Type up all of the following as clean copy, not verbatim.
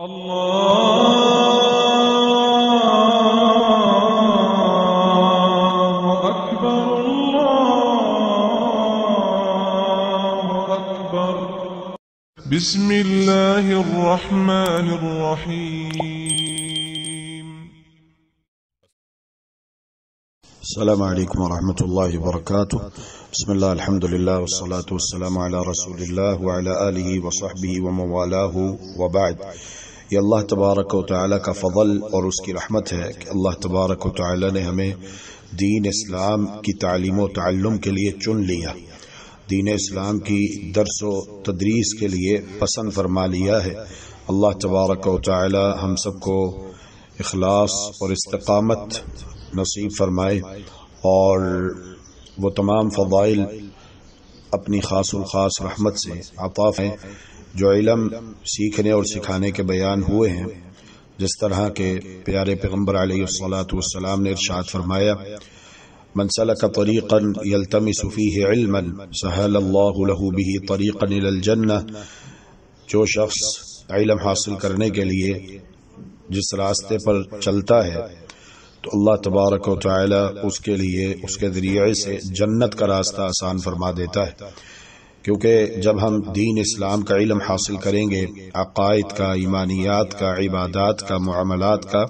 الله أكبر الله أكبر بسم الله الرحمن الرحيم السلام عليكم ورحمة الله وبركاته. بسم الله الحمد لله والصلاة والسلام على رسول الله وعلى آله وصحبه ومن والاه وبعد. یہ اللہ تبارک و تعالیٰ کا فضل اور اس کی رحمت ہے کہ اللہ تبارک و تعالیٰ نے ہمیں دین اسلام کی تعلیم و تعلم کے لیے چن لیا، دین اسلام کی درس و تدریس کے لیے پسند فرما لیا ہے۔ اللہ تبارک و تعالیٰ ہم سب کو اخلاص اور استقامت نصیب فرمائے اور وہ تمام فضائل اپنی خاص الخاص رحمت سے عطا ہیں جو علم سیکھنے اور سکھانے کے بیان ہوئے ہیں، جس طرح کے پیارے پیغمبر علیہ الصلاۃ والسلام نے ارشاد فرمایا، من سلک طریقا یلتمس فیہ علما سہل اللہ لہ بہ طریقا الی الجنہ، جو شخص علم حاصل کرنے کے لیے جس راستے پر چلتا ہے تو اللہ تبارک و تعالی اس کے لیے اس کے ذریعے سے جنت کا راستہ آسان فرما دیتا ہے، کیونکہ جب ہم دین اسلام کا علم حاصل کریں گے، عقائد کا، ایمانیات کا، عبادات کا، معاملات کا،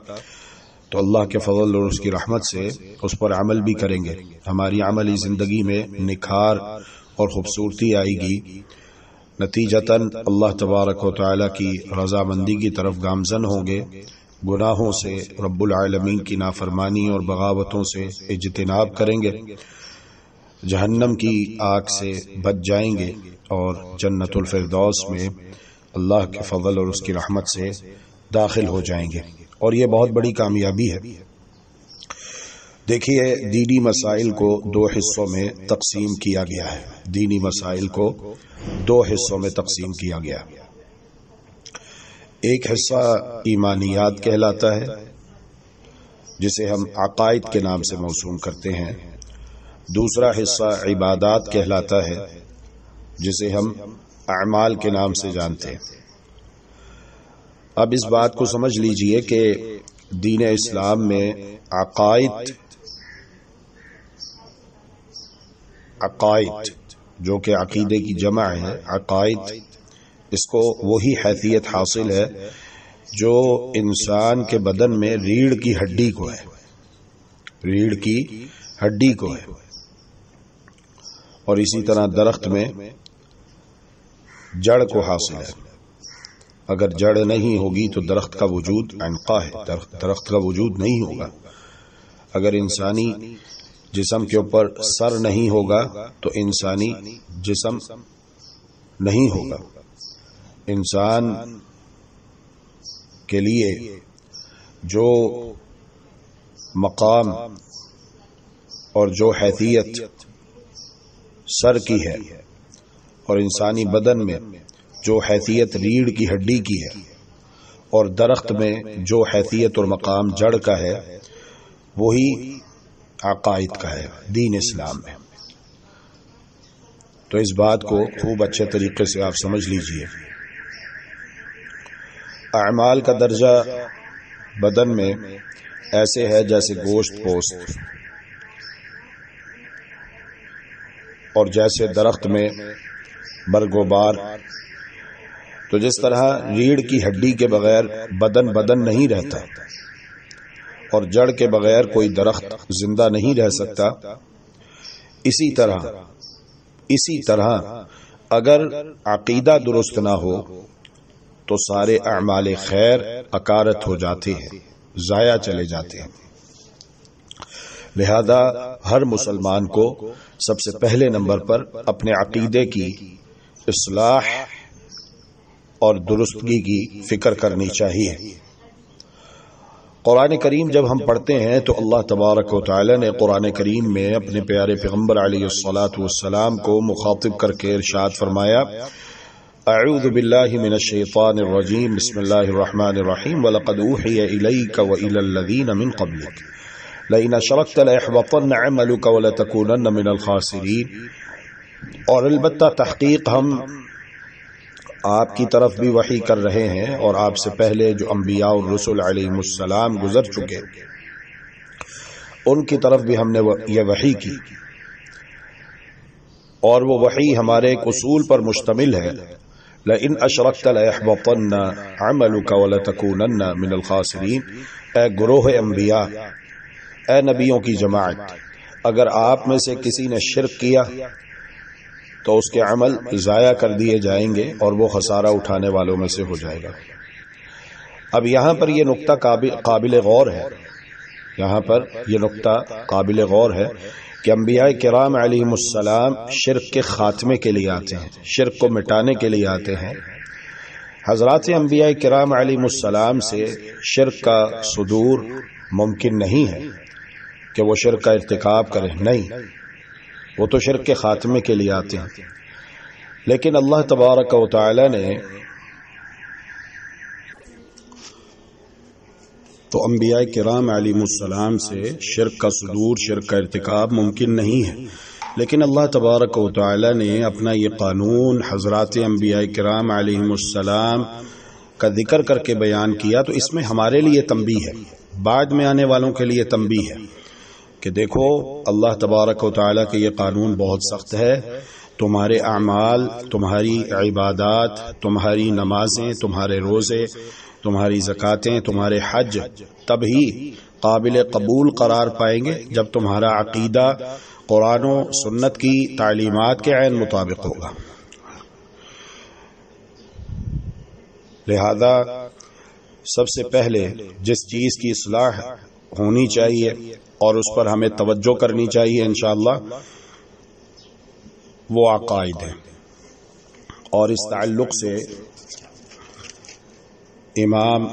تو اللہ کے فضل اور اس کی رحمت سے اس پر عمل بھی کریں گے، ہماری عملی زندگی میں نکھار اور خوبصورتی آئے گی، نتیجتاً اللہ تبارک و تعالی کی رضامندی کی طرف گامزن ہوں گے، گناہوں سے، رب العالمین کی نافرمانی اور بغاوتوں سے اجتناب کریں گے، جہنم کی آگ سے بچ جائیں گے اور جنت الفردوس میں اللہ کے فضل اور اس کی رحمت سے داخل ہو جائیں گے، اور یہ بہت بڑی کامیابی ہے۔ دیکھیے، دینی مسائل کو دو حصوں میں تقسیم کیا گیا ہے، دینی مسائل کو دو حصوں میں تقسیم کیا گیا۔ ایک حصہ ایمانیات کہلاتا ہے، جسے ہم عقائد کے نام سے موسوم کرتے ہیں، دوسرا حصہ عبادات کہلاتا ہے، جسے ہم اعمال کے نام سے جانتے ہیں۔ اب اس بات کو سمجھ لیجئے کہ دین اسلام میں عقائد جو کہ عقیدے کی جمع ہے، عقائد، اس کو وہی حیثیت حاصل ہے جو انسان کے بدن میں ریڑھ کی ہڈی کو ہے، ریڑھ کی ہڈی کو ہے، اور اسی طرح درخت میں جڑ کو حاصل ہے۔ اگر جڑ نہیں ہوگی تو درخت کا وجود عنقا ہے، درخت کا وجود نہیں ہوگا۔ اگر انسانی جسم کے اوپر سر نہیں ہوگا تو انسانی جسم نہیں ہوگا۔ انسان کے لیے جو مقام اور جو حیثیت سر کی ہے، اور انسانی بدن میں جو حیثیت ریڑھ کی ہڈی کی ہے، اور درخت میں جو حیثیت اور مقام جڑ کا ہے، وہی عقائد کا ہے دین اسلام میں۔ تو اس بات کو خوب اچھے طریقے سے آپ سمجھ لیجئے۔ اعمال کا درجہ بدن میں ایسے ہے جیسے گوشت پوست، اور جیسے درخت میں برگ و بار۔ تو جس طرح ریڑھ کی ہڈی کے بغیر بدن نہیں رہتا، اور جڑ کے بغیر کوئی درخت زندہ نہیں رہ سکتا، اسی طرح اگر عقیدہ درست نہ ہو تو سارے اعمال خیر عکارت ہو جاتے ہیں، ضائع چلے جاتے ہیں۔ لہذا ہر مسلمان کو سب سے پہلے نمبر پر اپنے عقیدے کی اصلاح اور درستگی کی فکر کرنی چاہیے۔ قرآن کریم جب ہم پڑھتے ہیں تو اللہ تبارک و تعالی نے قرآن کریم میں اپنے پیارے پیغمبر علیہ الصلاۃ والسلام کو مخاطب کر کے ارشاد فرمایا، اعوذ باللہ من الشیطان الرجیم، بسم اللہ الرحمن الرحیم، وَلَقَدْ أُوحِيَ إِلَيْكَ وَإِلَى الَّذِينَ مِنْ قَبْلِكَ لَئِنْ أَشْرَكْتَ لَيَحْبَطَنَّ عَمَلُكَ وَلَتَكُونَنَّ مِنَ الْخَاسِرِينَ، اور البتہ تحقیق ہم آپ کی طرف بھی وحی کر رہے ہیں اور آپ سے پہلے جو انبیاء اور رسول علیہ السلام گزر چکے ان کی طرف بھی ہم نے یہ وحی کی، اور وہ وحی ہمارے ایک اصول پر مشتمل ہے، لئن اشرکت لیحبطن عملک ولتکونن من الخاسرین۔ اے گروہ انبیاء، اے نبیوں کی جماعت، اگر آپ میں سے کسی نے شرک کیا تو اس کے عمل ضائع کر دیے جائیں گے اور وہ خسارہ اٹھانے والوں میں سے ہو جائے گا۔ اب یہاں پر یہ نقطہ قابل غور ہے، یہاں پر یہ نقطہ قابل غور ہے کہ انبیاء کرام علیہم السلام شرک کے خاتمے کے لیے آتے ہیں، شرک کو مٹانے کے لیے آتے ہیں۔ حضرات انبیاء کرام علیہم السلام سے شرک کا صدور ممکن نہیں ہے کہ وہ شرک کا ارتکاب کریں، نہیں، وہ تو شرک کے خاتمے کے لیے آتے ہیں۔ لیکن اللہ تبارک و تعالی نے تو انبیاء کرام علیہم السلام سے شرک کا صدور، شرک کا ارتکاب ممکن نہیں ہے، لیکن اللہ تبارک و تعالی نے اپنا یہ قانون حضرات انبیاء کرام علیہم السلام کا ذکر کر کے بیان کیا، تو اس میں ہمارے لیے تنبیہ ہے، بعد میں آنے والوں کے لیے تنبیہ ہے کہ دیکھو اللہ تبارک و تعالی کے یہ قانون بہت سخت ہے، تمہارے اعمال، تمہاری عبادات، تمہاری نمازیں، تمہارے روزے، تمہاری زکاتیں، تمہارے حج تبھی قابل قبول قرار پائیں گے جب تمہارا عقیدہ قرآن و سنت کی تعلیمات کے عین مطابق ہوگا۔ لہذا سب سے پہلے جس چیز کی اصلاح ہونی چاہیے اور اس پر ہمیں توجہ کرنی چاہیے انشاءاللہ وہ عقائد ہیں، اور اس تعلق سے امام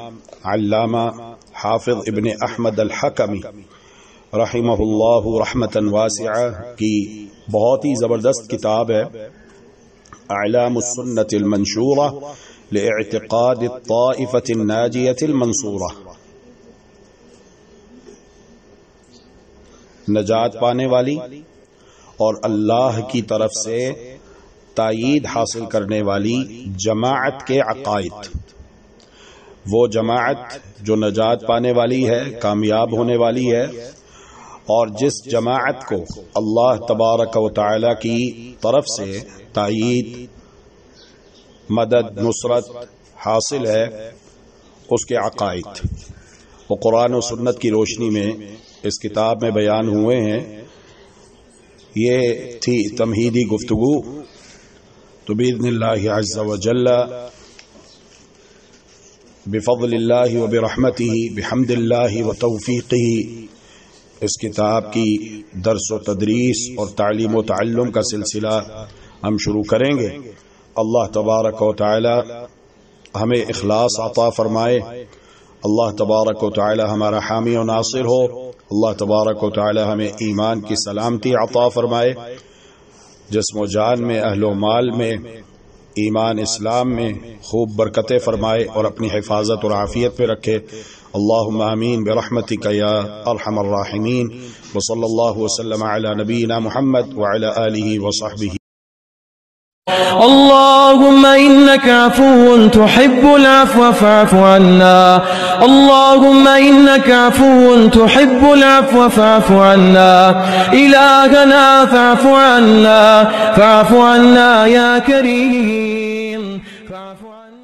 علامہ حافظ ابن احمد الحکمی رحمہ اللہ رحمتا واسعہ کی بہت ہی زبردست کتاب ہے اعلام السنت المنشورہ لاعتقاد الطائفة الناجیة المنصورہ، نجات پانے والی اور اللہ کی طرف سے تائید حاصل کرنے والی جماعت کے عقائد، وہ جماعت جو نجات پانے والی ہے، کامیاب ہونے والی ہے، اور جس جماعت کو اللہ تبارک و تعالی کی طرف سے تائید، مدد، نصرت حاصل ہے، اس کے عقائد وہ قرآن و سنت کی روشنی میں اس کتاب میں بیان ہوئے ہیں۔ یہ تھی تمہیدی گفتگو، تو باذن اللہ عز و جل بفضل اللہ و برحمتہ بحمد اللہ و توفیقہ اس کتاب کی درس و تدریس اور تعلیم و تعلم کا سلسلہ ہم شروع کریں گے۔ اللہ تبارک و تعالی ہمیں اخلاص عطا فرمائے، اللہ تبارک و تعالی ہمارا حامی و ناصر ہو، اللہ تبارک و تعالی ہمیں ایمان کی سلامتی عطا فرمائے، جسم و جان میں، اہل و مال میں، ایمان اسلام میں خوب برکتیں فرمائے اور اپنی حفاظت اور عافیت پہ رکھے۔ اللہم آمین برحمتک یا ارحم الراحمین، وصلی اللہ وسلم علی نبینا محمد وعلی آلہ وصحبہ۔ اللهم إنك عفو تحب العفو فاعف عنا، اللهم إنك عفو تحب العفو فاعف عنا، إلهنا فاعف عنا، فاعف عنا يا كريم، فاعف عنا.